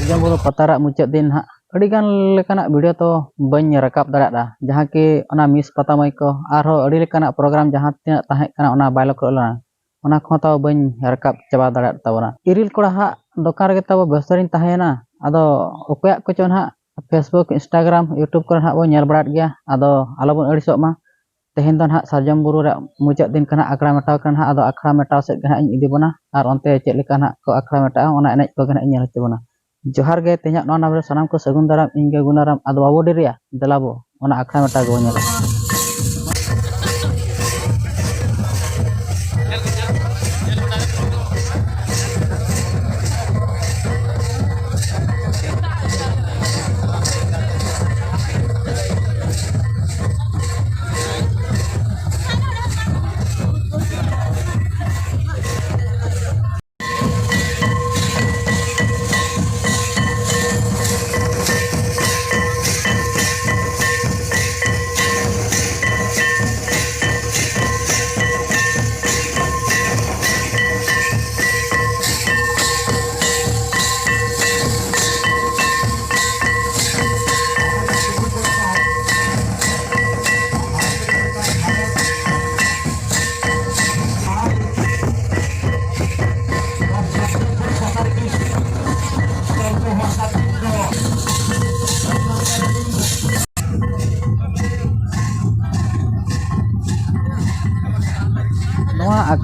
sarjam buru patara mucet din ha adi gan lekana video to bany rakap darat jahan ki ona miss patamai ko arho adi lekana program jahan tina tahe kana ona bailok rola ona ko taw bany rakap chaba darat tabona iril koda ha dokar ge taw besarin tahena ado okoyak ko chon ha Facebook Instagram YouTube ko ha bo nyel barat gya ado alabon adi sok ma tehen don ha sarjam buru re mucet din kana akra metaw kan ha ado akra metaw set ga ing idi bona ar onte chet lekana ko akra metaw ona enek ko gana nyel tebona Johar ge tenya nona ber sanam ko sagun daram inge gunaram ado babo diria delabo ona akra meta go nyala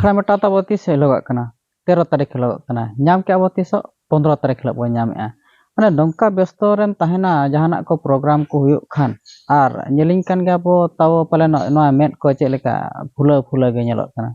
akra meta ta boti selogak kana 13 tarik helogak kana nyam ke boti so 15 tarik helog bo nyamea mane dongka besto ren tahena jahanak ko program ko huyuk khan ar nyeling kan ga bo taw pale no met ko che leka phula ge nyelok kana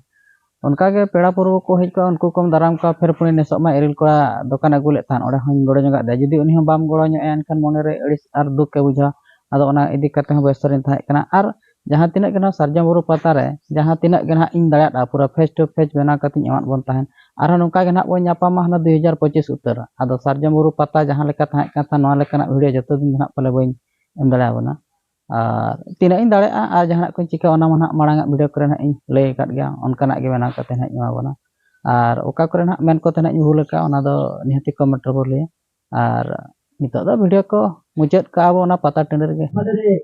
onka ge peda purbo ko hej ko unku kom daram ka fer puni nesok ma eril kola dokan agu le tan ore hon godo nyogak da judi uni hon bam godo nyo en kan monere eris ar duk ke bujha ado ona idi kate ho besto ren tahe kana ar jahan tinak kena sarjam buru patare jahan tinak kena ing darat pura face to face bena katinya amat bon tahan arah nongka kena bon nyapa mah na 2025 utar ado sarjam buru pata jahan leka tahe kata no leka na video joto din kena pale boy em dala bona tinak ing dale a jahan ko cika ona mana marang video keren ing le kat ga onka nak ge bena kate na nyama bona ar oka keren men ko tena nyuleka ona do nihati komentar boleh ar nitok da video ko mucet ka abo na pata tender ge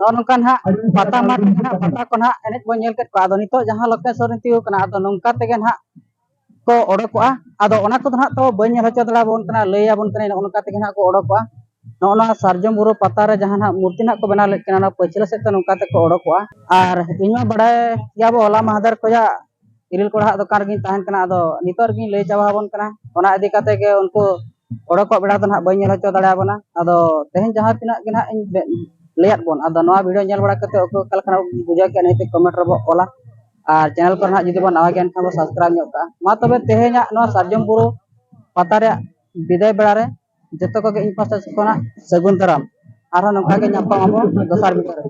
nongkan ha pata mat na pata kon ha enek bo nyel ket ko ado nitok jahan location tiu kana ado nongka tegen ha ko odokoa ado ona ko ha to bany nyel hocho dala bon kana lay abon kana nongka tegen ha ko odokoa nona sarjam buru pata re jahan ha murti na ko bena lek kana na pachila set nongka te ko odokoa ar inya badai ya bo ola mahadar ko ya iril ko ha dokar gi tahan kana ado nitor gi lay jawa bon kana ona adi kate ge unku odoko beda ton ha bany nyel hocho dala bona ado tehen jahan tinak gen ha lihat bon ado noa video nyel bada kate oko kal kana buja ke nete comment robo ola ar channel ko na judi bon awa gen khabo subscribe nyok ka ma tobe tehenya noa sarjam buru patare biday beda re joto ko ge in pasta kona sagun daram arho nongka ge nyapa abo dosar bitere